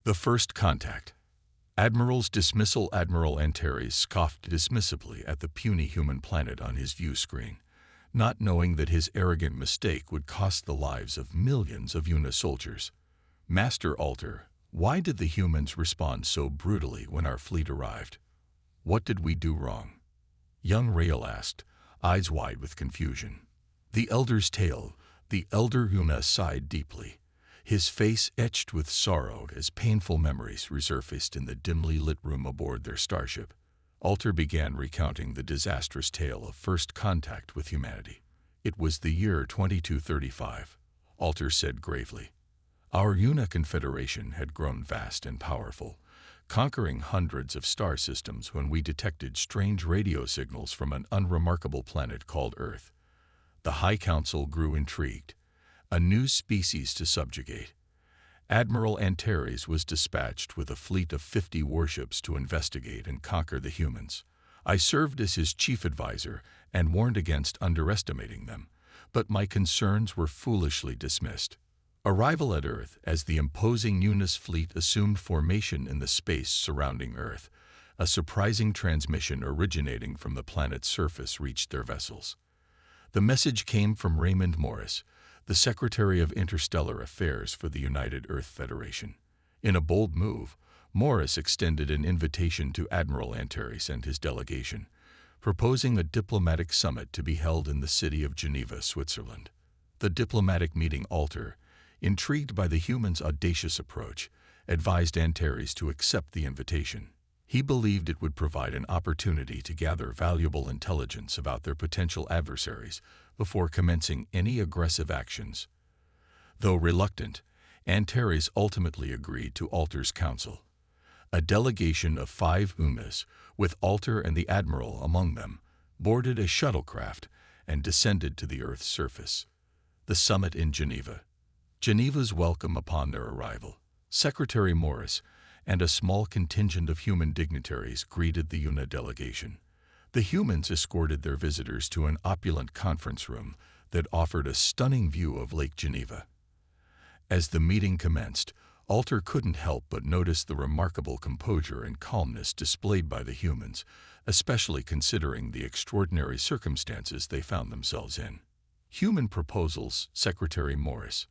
The First Contact. Admiral's dismissal. Admiral Antares scoffed dismissively at the puny human planet on his view screen, not knowing that his arrogant mistake would cost the lives of millions of Una soldiers. Master Alter, why did the humans respond so brutally when our fleet arrived? What did we do wrong? Young Rael asked, eyes wide with confusion. The elder's tale. The elder Una sighed deeply, his face etched with sorrow as painful memories resurfaced in the dimly lit room aboard their starship. Alter began recounting the disastrous tale of first contact with humanity. It was the year 2235, Alter said gravely. Our Una Confederation had grown vast and powerful, conquering hundreds of star systems when we detected strange radio signals from an unremarkable planet called Earth. The High Council grew intrigued. A new species to subjugate. Admiral Antares was dispatched with a fleet of 50 warships to investigate and conquer the humans. I served as his chief advisor and warned against underestimating them, but my concerns were foolishly dismissed. Arrival at Earth as the imposing Una's fleet assumed formation in the space surrounding Earth, a surprising transmission originating from the planet's surface reached their vessels. The message came from Raymond Morris, the Secretary of Interstellar Affairs for the United Earth Federation. In a bold move, Morris extended an invitation to Admiral Antares and his delegation, proposing a diplomatic summit to be held in the city of Geneva, Switzerland. The diplomatic meeting Alter, intrigued by the humans' audacious approach, advised Antares to accept the invitation. He believed it would provide an opportunity to gather valuable intelligence about their potential adversaries before commencing any aggressive actions. Though reluctant, Antares ultimately agreed to Alter's counsel. A delegation of 5 Umas, with Alter and the Admiral among them, boarded a shuttlecraft and descended to the Earth's surface. The summit in Geneva. Geneva's welcome upon their arrival. Secretary Morris and a small contingent of human dignitaries greeted the Una delegation. The humans escorted their visitors to an opulent conference room that offered a stunning view of Lake Geneva. As the meeting commenced, Alter couldn't help but notice the remarkable composure and calmness displayed by the humans, especially considering the extraordinary circumstances they found themselves in. Human proposals, Secretary Morris,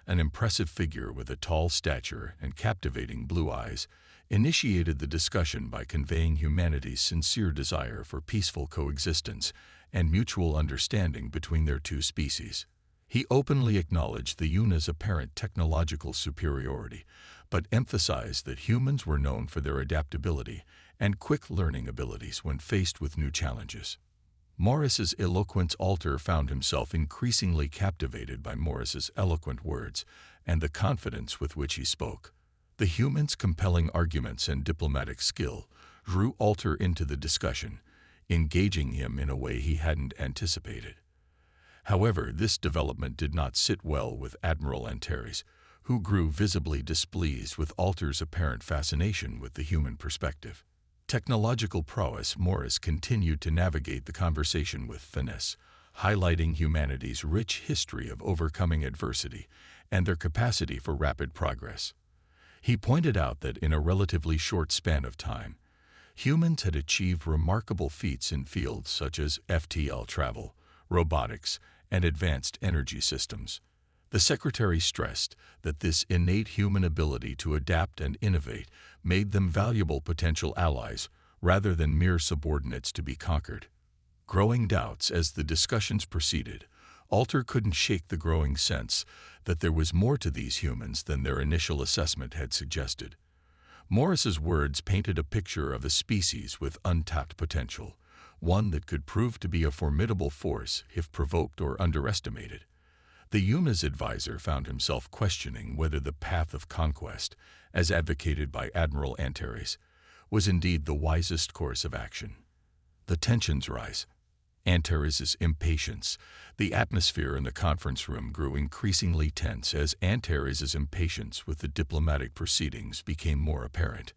an impressive figure with a tall stature and captivating blue eyes, initiated the discussion by conveying humanity's sincere desire for peaceful coexistence and mutual understanding between their two species. He openly acknowledged the Una's apparent technological superiority, but emphasized that humans were known for their adaptability and quick learning abilities when faced with new challenges. Morris's eloquence. Alter found himself increasingly captivated by Morris's eloquent words and the confidence with which he spoke. The humans' compelling arguments and diplomatic skill drew Alter into the discussion, engaging him in a way he hadn't anticipated. However, this development did not sit well with Admiral Antares, who grew visibly displeased with Alter's apparent fascination with the human perspective. Technological prowess. Morris continued to navigate the conversation with finesse, highlighting humanity's rich history of overcoming adversity and their capacity for rapid progress. He pointed out that in a relatively short span of time, humans had achieved remarkable feats in fields such as FTL travel, robotics, and advanced energy systems. The Secretary stressed that this innate human ability to adapt and innovate made them valuable potential allies rather than mere subordinates to be conquered. Growing doubts as the discussions proceeded, Alter couldn't shake the growing sense that there was more to these humans than their initial assessment had suggested. Morris's words painted a picture of a species with untapped potential, one that could prove to be a formidable force if provoked or underestimated. The Una's advisor found himself questioning whether the path of conquest, as advocated by Admiral Antares, was indeed the wisest course of action. The tensions rise. Antares's impatience. The atmosphere in the conference room grew increasingly tense as Antares's impatience with the diplomatic proceedings became more apparent.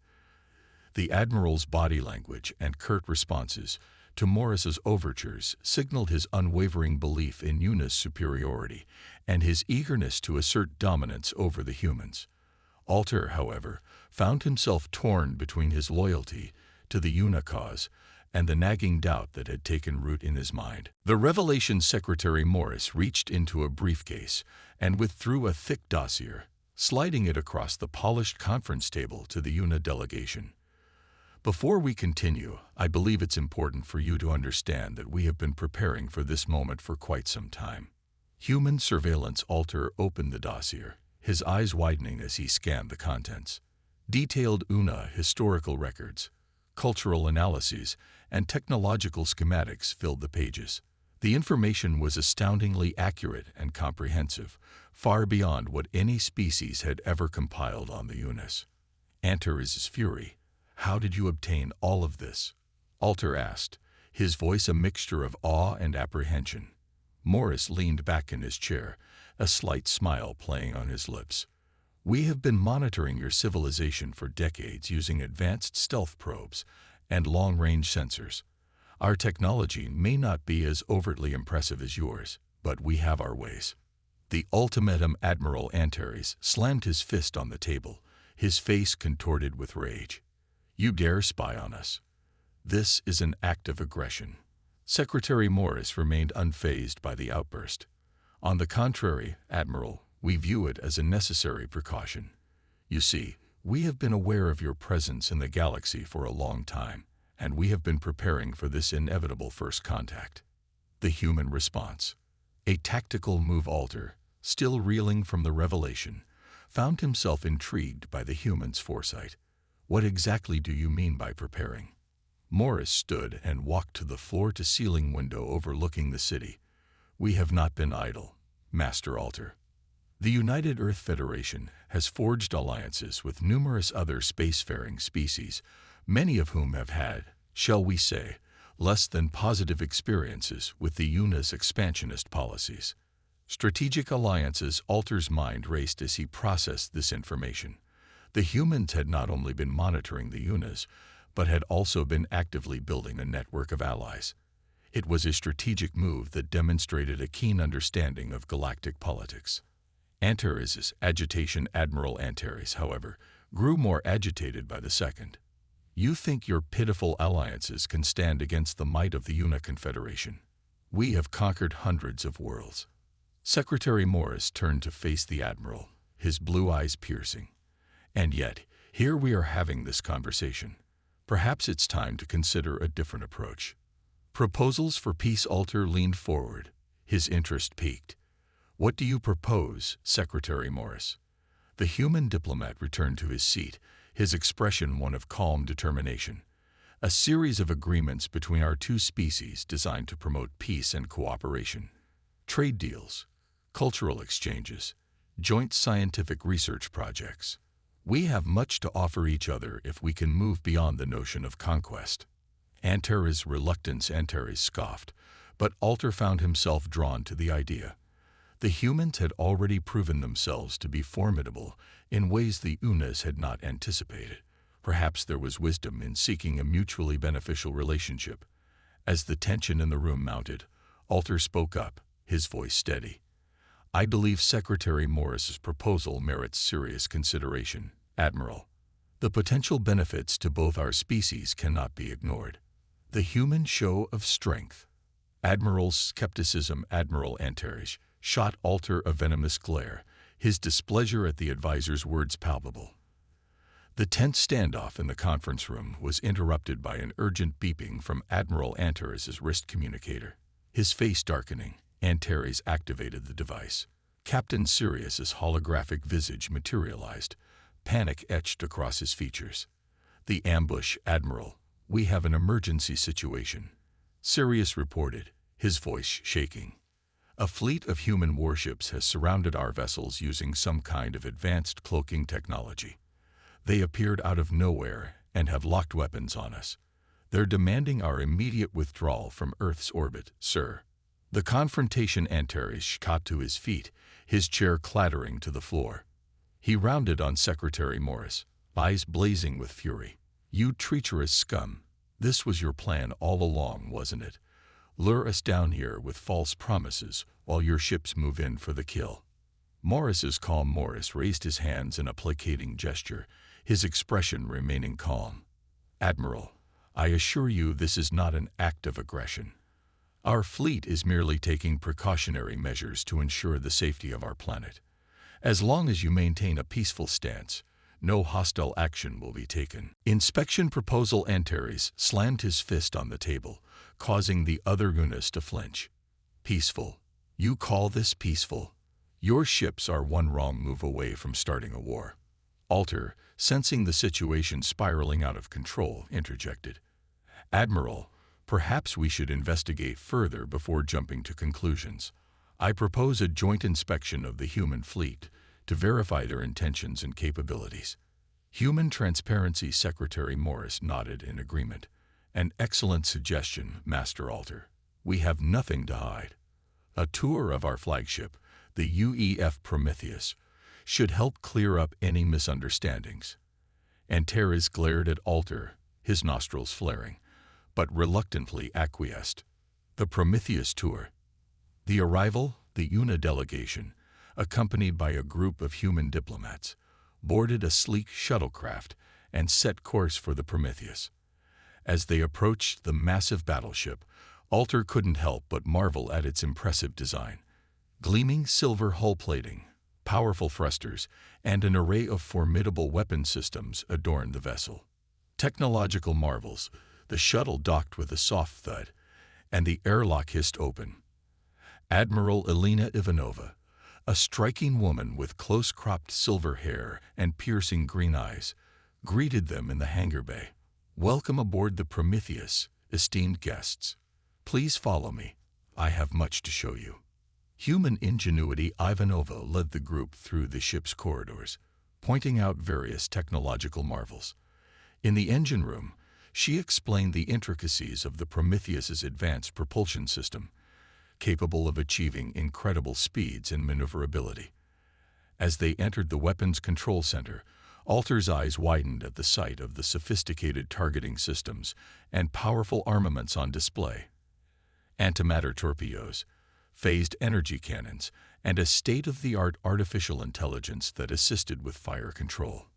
The Admiral's body language and curt responses to Morris's overtures signaled his unwavering belief in Una's superiority and his eagerness to assert dominance over the humans. Alter, however, found himself torn between his loyalty to the Una cause and the nagging doubt that had taken root in his mind. The Revelation Secretary Morris reached into a briefcase and withdrew a thick dossier, sliding it across the polished conference table to the Una delegation. Before we continue, I believe it's important for you to understand that we have been preparing for this moment for quite some time. Human surveillance. Alter opened the dossier, his eyes widening as he scanned the contents. Detailed Una historical records, cultural analyses, and technological schematics filled the pages. The information was astoundingly accurate and comprehensive, far beyond what any species had ever compiled on the Unas. Enter his fury. "How did you obtain all of this?" Alter asked, his voice a mixture of awe and apprehension. Morris leaned back in his chair, a slight smile playing on his lips. "We have been monitoring your civilization for decades using advanced stealth probes and long-range sensors. Our technology may not be as overtly impressive as yours, but we have our ways." The ultimatum. Admiral Antares slammed his fist on the table, his face contorted with rage. "You dare spy on us? This is an act of aggression." Secretary Morris remained unfazed by the outburst. "On the contrary, Admiral, we view it as a necessary precaution. You see, we have been aware of your presence in the galaxy for a long time, and we have been preparing for this inevitable first contact." The human response. A tactical move. Alter, still reeling from the revelation, found himself intrigued by the human's foresight. "What exactly do you mean by preparing?" Morris stood and walked to the floor-to-ceiling window overlooking the city. "We have not been idle, Master Alter. The United Earth Federation has forged alliances with numerous other spacefaring species, many of whom have had, shall we say, less than positive experiences with the Una's expansionist policies." Strategic alliances. Alter's mind raced as he processed this information. The humans had not only been monitoring the Unas, but had also been actively building a network of allies. It was a strategic move that demonstrated a keen understanding of galactic politics. Antares' agitation. Admiral Antares, however, grew more agitated by the second. "You think your pitiful alliances can stand against the might of the Una Confederation? We have conquered hundreds of worlds." Secretary Morris turned to face the Admiral, his blue eyes piercing. "And yet, here we are having this conversation. Perhaps it's time to consider a different approach." "Proposals for peace." Alter leaned forward, his interest piqued. "What do you propose, Secretary Morris?" The human diplomat returned to his seat, his expression one of calm determination. "A series of agreements between our two species designed to promote peace and cooperation. Trade deals, cultural exchanges, joint scientific research projects. We have much to offer each other if we can move beyond the notion of conquest." Antares' reluctance. Antares scoffed, but Alter found himself drawn to the idea. The humans had already proven themselves to be formidable in ways the Unas had not anticipated. Perhaps there was wisdom in seeking a mutually beneficial relationship. As the tension in the room mounted, Alter spoke up, his voice steady. "I believe Secretary Morris's proposal merits serious consideration, Admiral. The potential benefits to both our species cannot be ignored." The human show of strength. Admiral's skepticism. Admiral Antares shot Alter a venomous glare, his displeasure at the advisor's words palpable. The tense standoff in the conference room was interrupted by an urgent beeping from Admiral Antares' wrist communicator. His face darkening, Antares activated the device. Captain Sirius's holographic visage materialized, panic etched across his features. "The ambush, Admiral. We have an emergency situation," Sirius reported, his voice shaking. "A fleet of human warships has surrounded our vessels using some kind of advanced cloaking technology. They appeared out of nowhere and have locked weapons on us. They're demanding our immediate withdrawal from Earth's orbit, sir." The confrontation. Antares shot to his feet, his chair clattering to the floor. He rounded on Secretary Morris, eyes blazing with fury. "You treacherous scum! This was your plan all along, wasn't it? Lure us down here with false promises while your ships move in for the kill." Morris raised his hands in a placating gesture, his expression remaining calm. "Admiral, I assure you this is not an act of aggression. Our fleet is merely taking precautionary measures to ensure the safety of our planet. As long as you maintain a peaceful stance, no hostile action will be taken." Inspection Proposal Antares slammed his fist on the table, causing the other UNAs to flinch. "Peaceful? You call this peaceful? Your ships are one wrong move away from starting a war." Alter, sensing the situation spiraling out of control, interjected. "Admiral, perhaps we should investigate further before jumping to conclusions. I propose a joint inspection of the human fleet to verify their intentions and capabilities." Human Transparency Secretary Morris nodded in agreement. "An excellent suggestion, Master Alter. We have nothing to hide. A tour of our flagship, the UEF Prometheus, should help clear up any misunderstandings." Antares glared at Alter, his nostrils flaring, but reluctantly acquiesced. The Prometheus tour. The arrival, the UNA delegation, accompanied by a group of human diplomats, boarded a sleek shuttlecraft and set course for the Prometheus. As they approached the massive battleship, Alter couldn't help but marvel at its impressive design. Gleaming silver hull plating, powerful thrusters, and an array of formidable weapon systems adorned the vessel. Technological marvels, the shuttle docked with a soft thud, and the airlock hissed open. Admiral Elena Ivanova, a striking woman with close-cropped silver hair and piercing green eyes, greeted them in the hangar bay. "Welcome aboard the Prometheus, esteemed guests. Please follow me. I have much to show you." Human ingenuity Ivanova led the group through the ship's corridors, pointing out various technological marvels. In the engine room, she explained the intricacies of the Prometheus's advanced propulsion system, capable of achieving incredible speeds and maneuverability. As they entered the weapons control center, Alter's eyes widened at the sight of the sophisticated targeting systems and powerful armaments on display. Antimatter torpedoes, phased energy cannons, and a state-of-the-art artificial intelligence that assisted with fire control.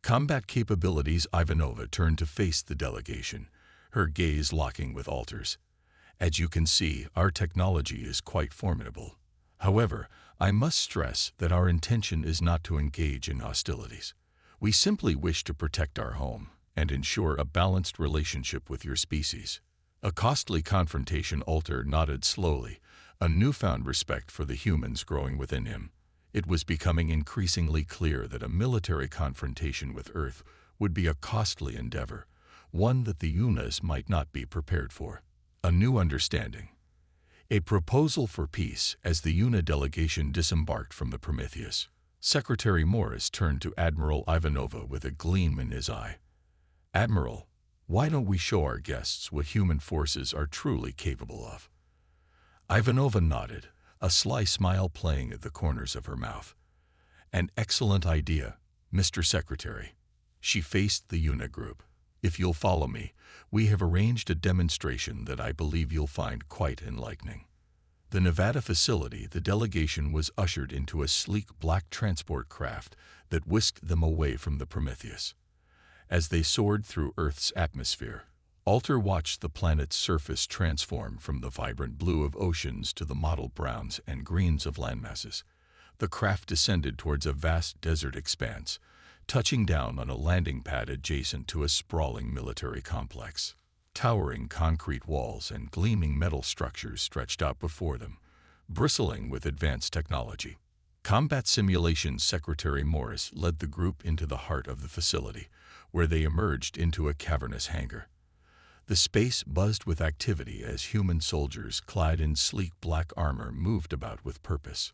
Combat capabilities. Ivanova turned to face the delegation, her gaze locking with Alter's. "As you can see, our technology is quite formidable. However, I must stress that our intention is not to engage in hostilities. We simply wish to protect our home and ensure a balanced relationship with your species." A costly confrontation. Alter nodded slowly, a newfound respect for the humans growing within him. It was becoming increasingly clear that a military confrontation with Earth would be a costly endeavor, one that the UNAs might not be prepared for. A new understanding. A proposal for peace. As the UNA delegation disembarked from the Prometheus, Secretary Morris turned to Admiral Ivanova with a gleam in his eye. "Admiral, why don't we show our guests what human forces are truly capable of?" Ivanova nodded, a sly smile playing at the corners of her mouth. "An excellent idea, Mr. Secretary." She faced the UNA group. "If you'll follow me, we have arranged a demonstration that I believe you'll find quite enlightening." The Nevada facility, the delegation was ushered into a sleek black transport craft that whisked them away from the Prometheus. As they soared through Earth's atmosphere, Alter watched the planet's surface transform from the vibrant blue of oceans to the mottled browns and greens of landmasses. The craft descended towards a vast desert expanse, touching down on a landing pad adjacent to a sprawling military complex. Towering concrete walls and gleaming metal structures stretched out before them, bristling with advanced technology. Combat Simulations Secretary Morris led the group into the heart of the facility, where they emerged into a cavernous hangar. The space buzzed with activity as human soldiers clad in sleek black armor moved about with purpose.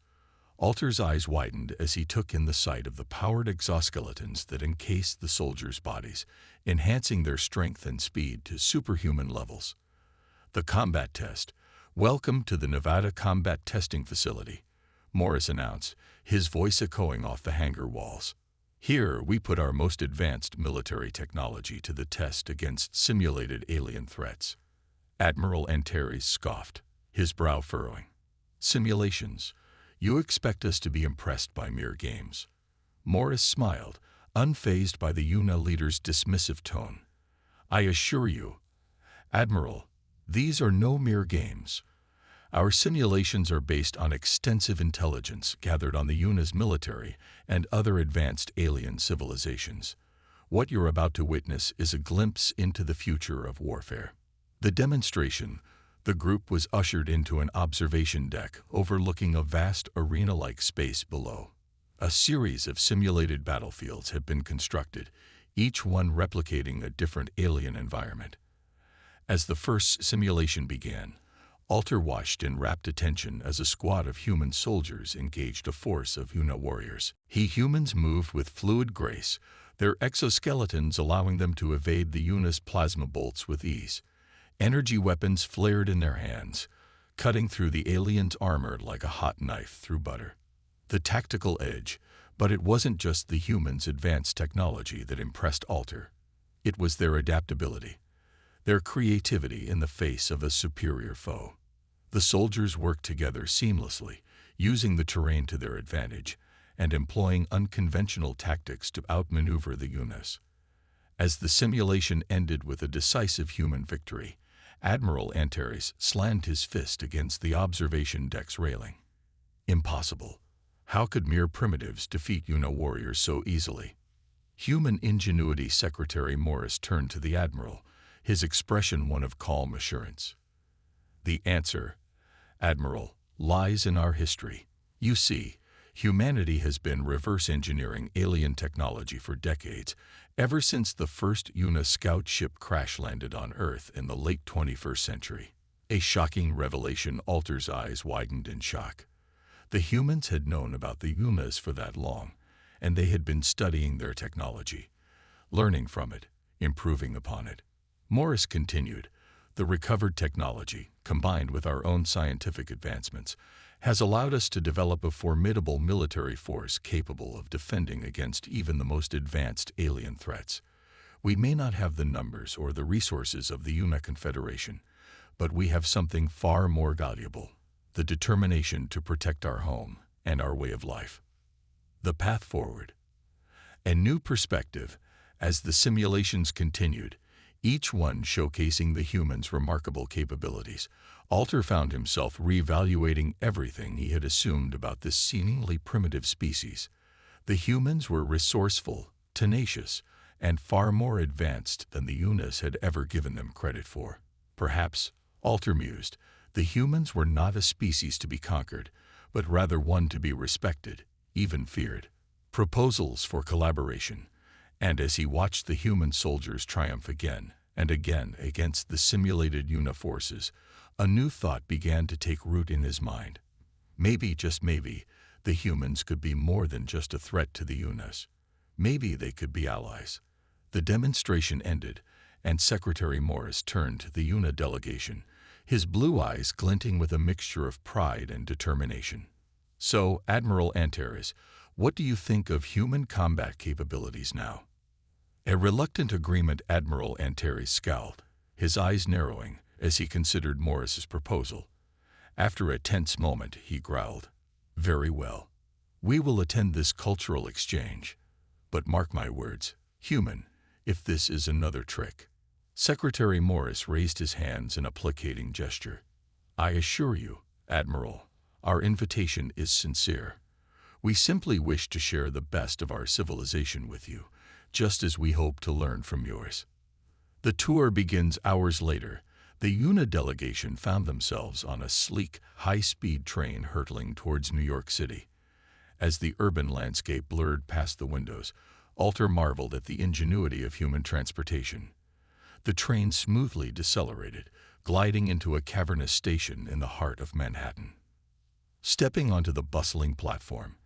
Alter's eyes widened as he took in the sight of the powered exoskeletons that encased the soldiers' bodies, enhancing their strength and speed to superhuman levels. The combat test. "Welcome to the Nevada Combat Testing Facility," Morris announced, his voice echoing off the hangar walls. "Here we put our most advanced military technology to the test against simulated alien threats." Admiral Antares scoffed, his brow furrowing. "Simulations? You expect us to be impressed by mere games. Morris smiled, unfazed by the UNA leader's dismissive tone. I assure you, Admiral, these are no mere games. Our simulations are based on extensive intelligence gathered on the UNA's military and other advanced alien civilizations. What you're about to witness is a glimpse into the future of warfare. The demonstration, the group was ushered into an observation deck overlooking a vast arena-like space below. A series of simulated battlefields had been constructed, each one replicating a different alien environment. As the first simulation began, Alter watched in rapt attention as a squad of human soldiers engaged a force of UNA warriors. Humans moved with fluid grace, their exoskeletons allowing them to evade the UNA's plasma bolts with ease. Energy weapons flared in their hands, cutting through the aliens' armor like a hot knife through butter. The tactical edge, but it wasn't just the humans' advanced technology that impressed Alter. It was their adaptability, their creativity in the face of a superior foe. The soldiers worked together seamlessly, using the terrain to their advantage and employing unconventional tactics to outmaneuver the UNAs. As the simulation ended with a decisive human victory, Admiral Antares slammed his fist against the observation deck's railing. Impossible. How could mere primitives defeat UNA warriors so easily? Human ingenuity. Secretary Morris turned to the Admiral, his expression one of calm assurance. The answer, Admiral, lies in our history. You see, humanity has been reverse engineering alien technology for decades, ever since the first UNA scout ship crash-landed on Earth in the late 21st century. A shocking revelation. Alter's eyes widened in shock. The humans had known about the UNAs for that long, and they had been studying their technology, learning from it, improving upon it. Morris continued, the recovered technology, combined with our own scientific advancements, has allowed us to develop a formidable military force capable of defending against even the most advanced alien threats. We may not have the numbers or the resources of the UNA Confederation, but we have something far more valuable, the determination to protect our home and our way of life. The path forward. A new perspective. As the simulations continued, each one showcasing the humans' remarkable capabilities, Alter found himself reevaluating everything he had assumed about this seemingly primitive species. The humans were resourceful, tenacious, and far more advanced than the UNAs had ever given them credit for. Perhaps, Alter mused, the humans were not a species to be conquered, but rather one to be respected, even feared. Proposals for collaboration. And as he watched the human soldiers triumph again and again against the simulated UNA forces, a new thought began to take root in his mind. Maybe, just maybe, the humans could be more than just a threat to the UNAs. Maybe they could be allies. The demonstration ended, and Secretary Morris turned to the UNA delegation, his blue eyes glinting with a mixture of pride and determination. So, Admiral Antares, what do you think of human combat capabilities now? A reluctant agreement. Admiral Antares scowled, his eyes narrowing as he considered Morris's proposal. After a tense moment, he growled, "Very well. We will attend this cultural exchange. But mark my words, human, if this is another trick." Secretary Morris raised his hands in a placating gesture. "I assure you, Admiral, our invitation is sincere. We simply wish to share the best of our civilization with you, just as we hope to learn from yours." The tour begins. Hours later, the UNA delegation found themselves on a sleek, high-speed train hurtling towards New York City. As the urban landscape blurred past the windows, Alter marveled at the ingenuity of human transportation. The train smoothly decelerated, gliding into a cavernous station in the heart of Manhattan. Stepping onto the bustling platform,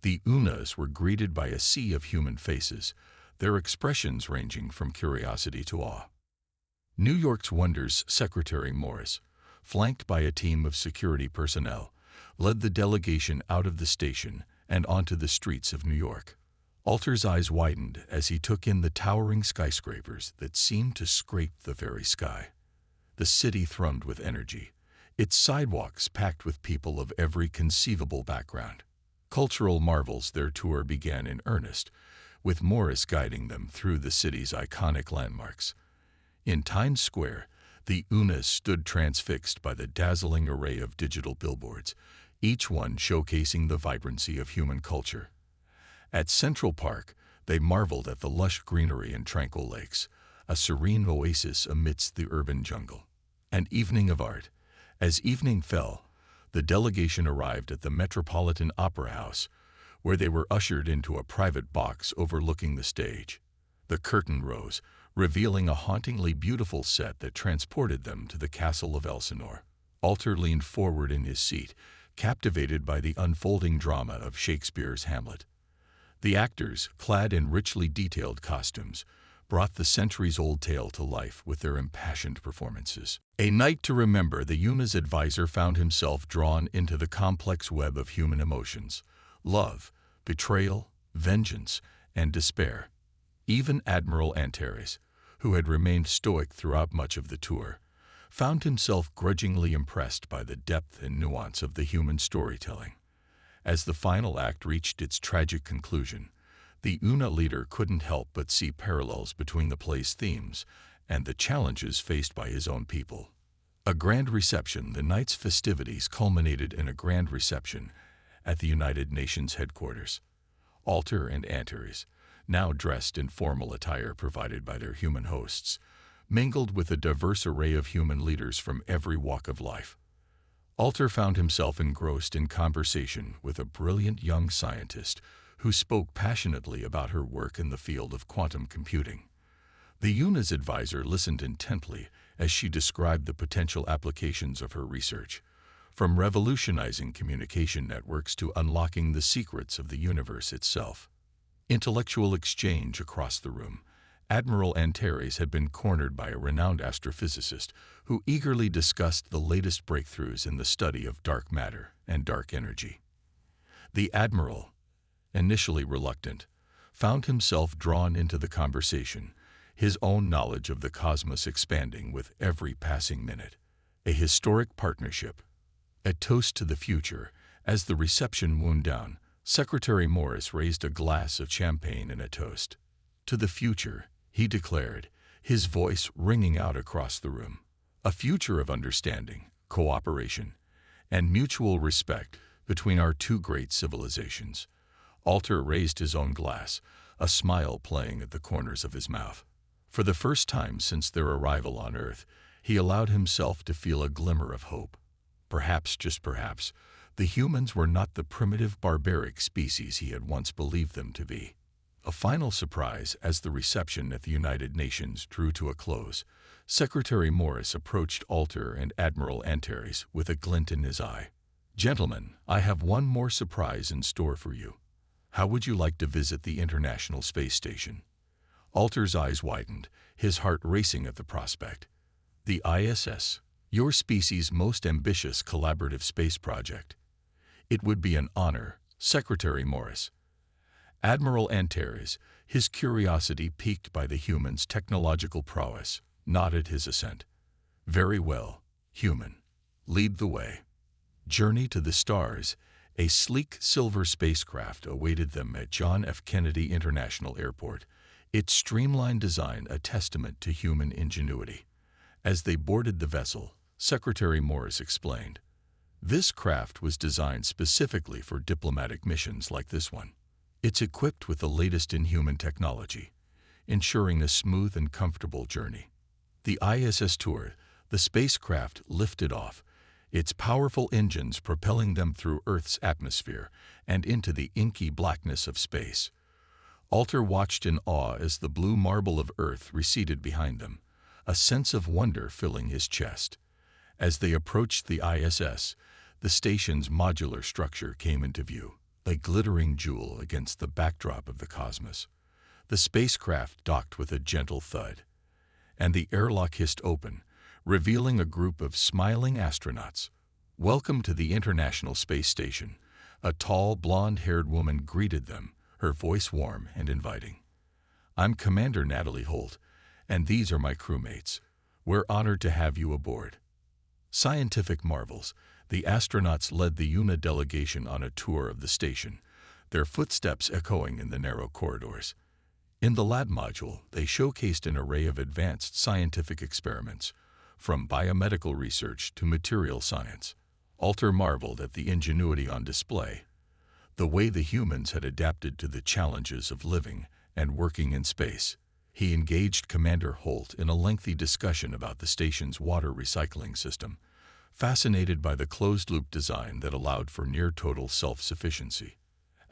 the UNAs were greeted by a sea of human faces, their expressions ranging from curiosity to awe. New York's wonders. Secretary Morris, flanked by a team of security personnel, led the delegation out of the station and onto the streets of New York. Alter's eyes widened as he took in the towering skyscrapers that seemed to scrape the very sky. The city thrummed with energy, its sidewalks packed with people of every conceivable background. Cultural marvels, their tour began in earnest, with Morris guiding them through the city's iconic landmarks. In Times Square, the Unas stood transfixed by the dazzling array of digital billboards, each one showcasing the vibrancy of human culture. At Central Park, they marveled at the lush greenery and tranquil lakes, a serene oasis amidst the urban jungle. An evening of art. As evening fell, the delegation arrived at the Metropolitan Opera House, where they were ushered into a private box overlooking the stage. The curtain rose, revealing a hauntingly beautiful set that transported them to the castle of Elsinore. Alter leaned forward in his seat, captivated by the unfolding drama of Shakespeare's Hamlet. The actors, clad in richly detailed costumes, brought the centuries-old tale to life with their impassioned performances. A night to remember, the Una's advisor found himself drawn into the complex web of human emotions: love, betrayal, vengeance, and despair. Even Admiral Antares, who had remained stoic throughout much of the tour, found himself grudgingly impressed by the depth and nuance of the human storytelling. As the final act reached its tragic conclusion, the Una leader couldn't help but see parallels between the play's themes and the challenges faced by his own people. A grand reception. The night's festivities culminated in a grand reception at the United Nations headquarters. Alter and Antares, now dressed in formal attire provided by their human hosts, mingled with a diverse array of human leaders from every walk of life. Alter found himself engrossed in conversation with a brilliant young scientist who spoke passionately about her work in the field of quantum computing. The Una's advisor listened intently as she described the potential applications of her research, from revolutionizing communication networks to unlocking the secrets of the universe itself. Intellectual exchange across the room. Admiral Antares had been cornered by a renowned astrophysicist who eagerly discussed the latest breakthroughs in the study of dark matter and dark energy. The Admiral, initially reluctant, found himself drawn into the conversation, his own knowledge of the cosmos expanding with every passing minute. A historic partnership. A toast to the future. As the reception wound down, Secretary Morris raised a glass of champagne in a toast. To the future, he declared, his voice ringing out across the room. A future of understanding, cooperation, and mutual respect between our two great civilizations. Alter raised his own glass, a smile playing at the corners of his mouth. For the first time since their arrival on Earth, he allowed himself to feel a glimmer of hope. Perhaps, just perhaps, the humans were not the primitive barbaric species he had once believed them to be. A final surprise. As the reception at the United Nations drew to a close, Secretary Morris approached Alter and Admiral Antares with a glint in his eye. "Gentlemen, I have one more surprise in store for you. How would you like to visit the International Space Station?" Alter's eyes widened, his heart racing at the prospect. The ISS, your species' most ambitious collaborative space project. It would be an honor, Secretary Morris. Admiral Antares, his curiosity piqued by the humans' technological prowess, nodded his assent. "Very well, human. Lead the way." Journey to the stars. A sleek silver spacecraft awaited them at John F. Kennedy International Airport, its streamlined design a testament to human ingenuity. As they boarded the vessel, Secretary Morris explained, "This craft was designed specifically for diplomatic missions like this one. It's equipped with the latest in human technology, ensuring a smooth and comfortable journey." The ISS toured, the spacecraft lifted off, its powerful engines propelling them through Earth's atmosphere and into the inky blackness of space. Alter watched in awe as the blue marble of Earth receded behind them, a sense of wonder filling his chest. As they approached the ISS, the station's modular structure came into view, a glittering jewel against the backdrop of the cosmos. The spacecraft docked with a gentle thud, and the airlock hissed open, revealing a group of smiling astronauts. "Welcome to the International Space Station." A tall, blonde-haired woman greeted them, her voice warm and inviting. "I'm Commander Natalie Holt, and these are my crewmates. We're honored to have you aboard." Scientific marvels. The astronauts led the UNA delegation on a tour of the station, their footsteps echoing in the narrow corridors. In the lab module, they showcased an array of advanced scientific experiments, from biomedical research to material science. Alter marveled at the ingenuity on display, the way the humans had adapted to the challenges of living and working in space. He engaged Commander Holt in a lengthy discussion about the station's water recycling system, fascinated by the closed-loop design that allowed for near-total self-sufficiency.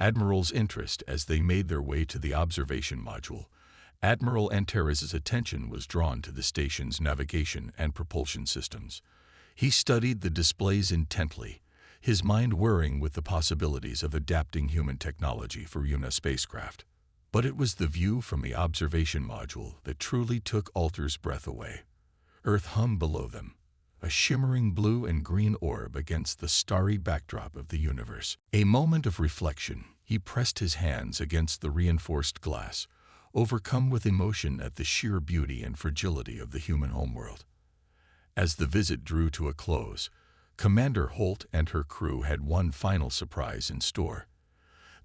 Admiral's interest as they made their way to the observation module. Admiral Antares' attention was drawn to the station's navigation and propulsion systems. He studied the displays intently, his mind whirring with the possibilities of adapting human technology for UNA spacecraft. But it was the view from the observation module that truly took Alter's breath away. Earth hummed below them, a shimmering blue and green orb against the starry backdrop of the universe. A moment of reflection, he pressed his hands against the reinforced glass, overcome with emotion at the sheer beauty and fragility of the human homeworld. As the visit drew to a close, Commander Holt and her crew had one final surprise in store.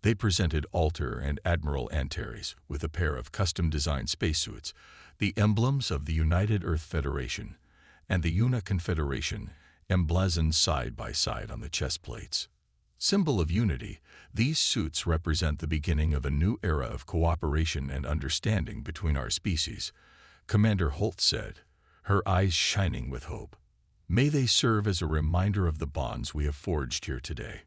They presented Alter and Admiral Antares with a pair of custom-designed spacesuits, the emblems of the United Earth Federation and the UNA Confederation emblazoned side by side on the chest plates. Symbol of unity, these suits represent the beginning of a new era of cooperation and understanding between our species, Commander Holt said, her eyes shining with hope. May they serve as a reminder of the bonds we have forged here today.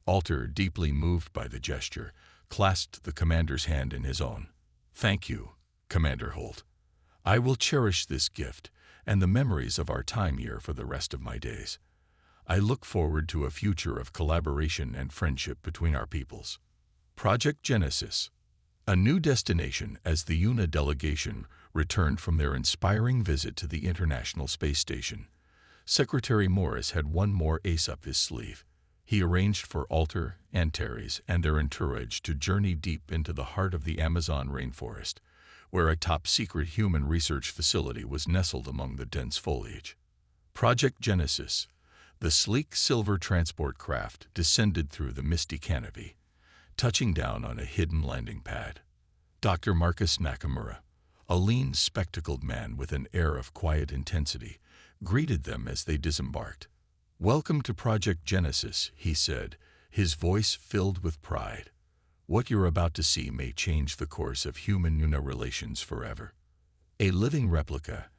Alter, deeply moved by the gesture, clasped the commander's hand in his own. Thank you, Commander Holt. I will cherish this gift and the memories of our time here for the rest of my days. I look forward to a future of collaboration and friendship between our peoples. Project Genesis. A new destination as the UNA delegation returned from their inspiring visit to the International Space Station. Secretary Morris had one more ace up his sleeve. He arranged for Alter, Antares, and their entourage to journey deep into the heart of the Amazon rainforest, where a top-secret human research facility was nestled among the dense foliage. Project Genesis. The sleek silver transport craft descended through the misty canopy, touching down on a hidden landing pad. Dr. Marcus Nakamura, a lean, spectacled man with an air of quiet intensity, greeted them as they disembarked. Welcome to Project Genesis, he said, his voice filled with pride. What you're about to see may change the course of human-UNA relations forever. A living replica.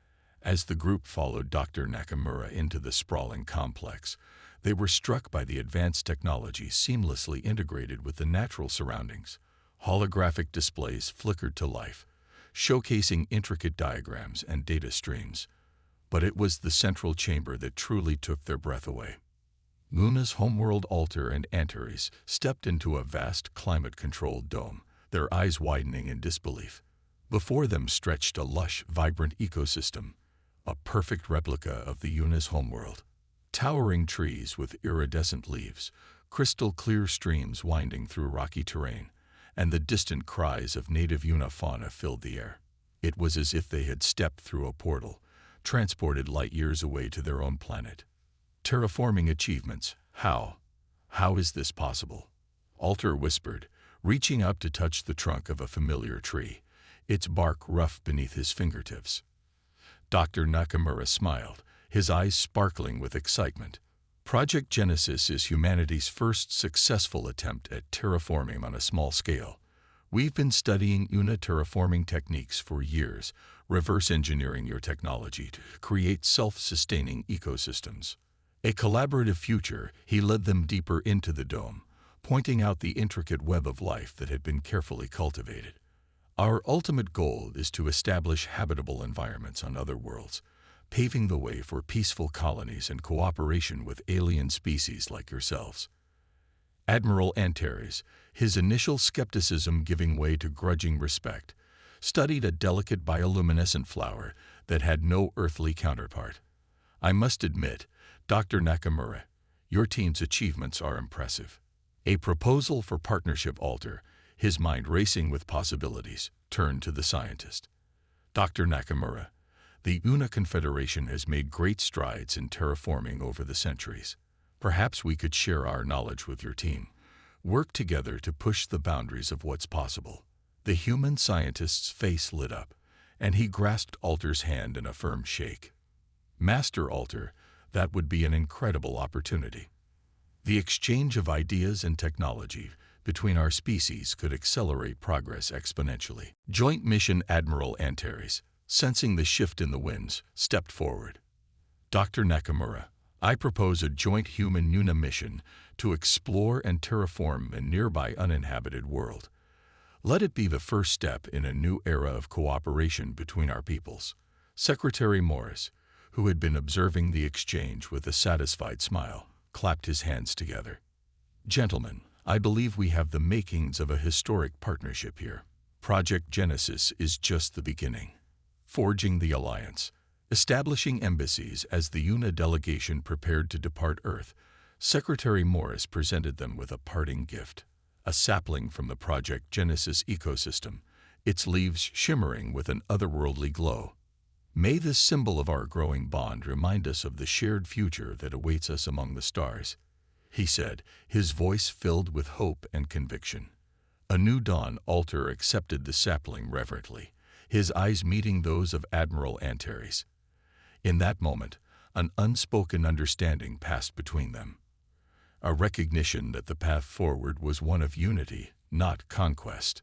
As the group followed Dr. Nakamura into the sprawling complex, they were struck by the advanced technology seamlessly integrated with the natural surroundings. Holographic displays flickered to life, showcasing intricate diagrams and data streams. But it was the central chamber that truly took their breath away. UNA's homeworld Alter and Antares stepped into a vast climate-controlled dome, their eyes widening in disbelief. Before them stretched a lush, vibrant ecosystem, a perfect replica of the UNA's homeworld. Towering trees with iridescent leaves, crystal-clear streams winding through rocky terrain, and the distant cries of native UNA fauna filled the air. It was as if they had stepped through a portal, transported light years away to their own planet. Terraforming achievements. How is this possible? Alter whispered, reaching up to touch the trunk of a familiar tree, its bark rough beneath his fingertips. Dr. Nakamura smiled, his eyes sparkling with excitement. Project Genesis is humanity's first successful attempt at terraforming on a small scale. We've been studying UNA terraforming techniques for years, reverse engineering your technology to create self-sustaining ecosystems. A collaborative future, he led them deeper into the dome, pointing out the intricate web of life that had been carefully cultivated. Our ultimate goal is to establish habitable environments on other worlds, paving the way for peaceful colonies and cooperation with alien species like yourselves. Admiral Antares, his initial skepticism giving way to grudging respect, studied a delicate bioluminescent flower that had no earthly counterpart. I must admit, Dr. Nakamura, your team's achievements are impressive. A proposal for partnership Alter, his mind racing with possibilities, turned to the scientist. Dr. Nakamura, The Una Confederation has made great strides in terraforming over the centuries. Perhaps we could share our knowledge with your team. Work together to push the boundaries of what's possible." The human scientist's face lit up, and he grasped Alter's hand in a firm shake. "Master Alter, that would be an incredible opportunity. The exchange of ideas and technology between our species could accelerate progress exponentially." Joint Mission Admiral Antares, sensing the shift in the winds, stepped forward. "Dr. Nakamura, I propose a joint human-Una mission to explore and terraform a nearby uninhabited world. Let it be the first step in a new era of cooperation between our peoples." Secretary Morris, who had been observing the exchange with a satisfied smile, clapped his hands together. "Gentlemen, I believe we have the makings of a historic partnership here. Project Genesis is just the beginning. Forging the alliance, establishing embassies as the Una delegation prepared to depart Earth, Secretary Morris presented them with a parting gift, a sapling from the Project Genesis ecosystem, its leaves shimmering with an otherworldly glow. "May this symbol of our growing bond remind us of the shared future that awaits us among the stars," he said, his voice filled with hope and conviction. A new dawn. Alter accepted the sapling reverently, his eyes meeting those of Admiral Antares. In that moment, an unspoken understanding passed between them, a recognition that the path forward was one of unity, not conquest.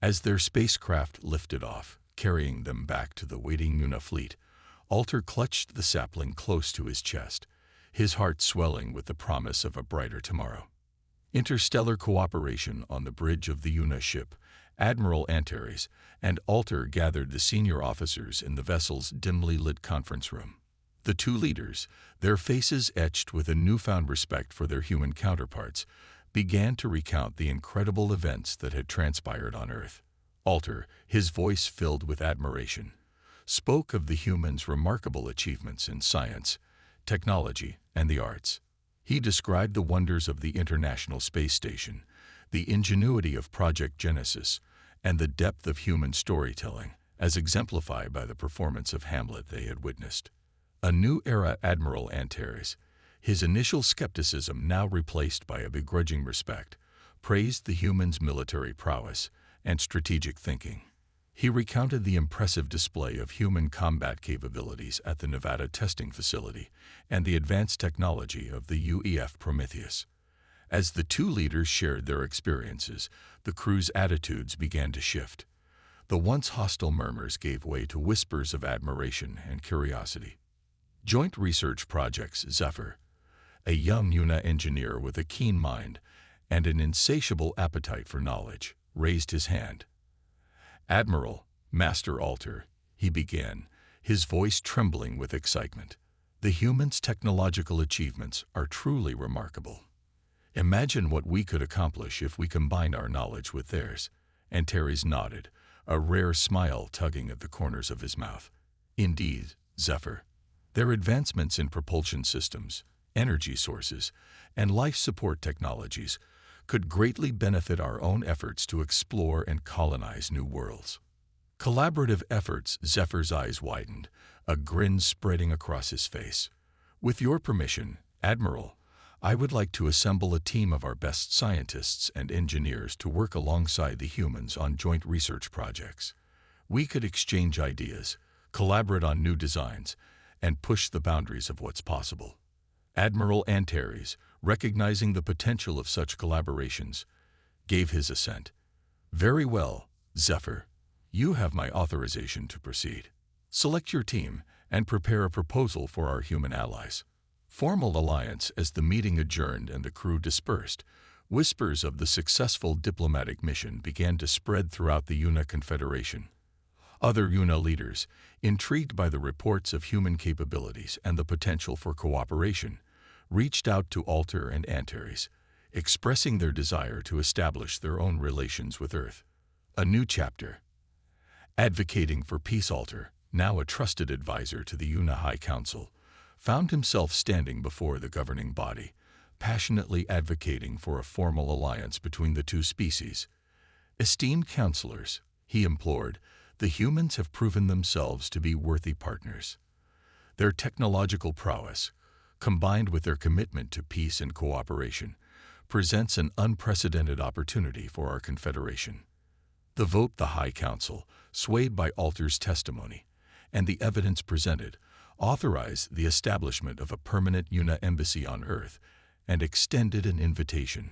As their spacecraft lifted off, carrying them back to the waiting Una fleet, Alter clutched the sapling close to his chest, his heart swelling with the promise of a brighter tomorrow. Interstellar cooperation. On the bridge of the Una ship, Admiral Antares and Alter gathered the senior officers in the vessel's dimly lit conference room. The two leaders, their faces etched with a newfound respect for their human counterparts, began to recount the incredible events that had transpired on Earth. Alter, his voice filled with admiration, spoke of the humans' remarkable achievements in science, technology, and the arts. He described the wonders of the International Space Station, the ingenuity of Project Genesis, and the depth of human storytelling, as exemplified by the performance of Hamlet they had witnessed. A new era. Admiral Antares, his initial skepticism now replaced by a begrudging respect, praised the humans' military prowess and strategic thinking. He recounted the impressive display of human combat capabilities at the Nevada testing facility and the advanced technology of the UEF Prometheus. As the two leaders shared their experiences, the crew's attitudes began to shift. The once hostile murmurs gave way to whispers of admiration and curiosity. Joint research projects. Zephyr, a young Una engineer with a keen mind and an insatiable appetite for knowledge, raised his hand. "Admiral, Master Alter," he began, his voice trembling with excitement. "The humans' technological achievements are truly remarkable. Imagine what we could accomplish if we combined our knowledge with theirs." Antares nodded, a rare smile tugging at the corners of his mouth. "Indeed, Zephyr. Their advancements in propulsion systems, energy sources, and life support technologies could greatly benefit our own efforts to explore and colonize new worlds." Collaborative efforts. Zephyr's eyes widened, a grin spreading across his face. "With your permission, Admiral, I would like to assemble a team of our best scientists and engineers to work alongside the humans on joint research projects. We could exchange ideas, collaborate on new designs, and push the boundaries of what's possible." Admiral Antares, recognizing the potential of such collaborations, gave his assent. "Very well, Zephyr. You have my authorization to proceed. Select your team and prepare a proposal for our human allies." Formal alliance. As the meeting adjourned and the crew dispersed, whispers of the successful diplomatic mission began to spread throughout the Una Confederation. Other Una leaders, intrigued by the reports of human capabilities and the potential for cooperation, reached out to Alter and Antares, expressing their desire to establish their own relations with Earth. A new chapter. Advocating for peace. Alter, now a trusted advisor to the Una High Council, found himself standing before the governing body, passionately advocating for a formal alliance between the two species. "Esteemed counselors," he implored, The humans have proven themselves to be worthy partners. Their technological prowess, combined with their commitment to peace and cooperation, presents an unprecedented opportunity for our Confederation. The vote the High Council, swayed by Alter's testimony and the evidence presented, authorized the establishment of a permanent UNA embassy on Earth and extended an invitation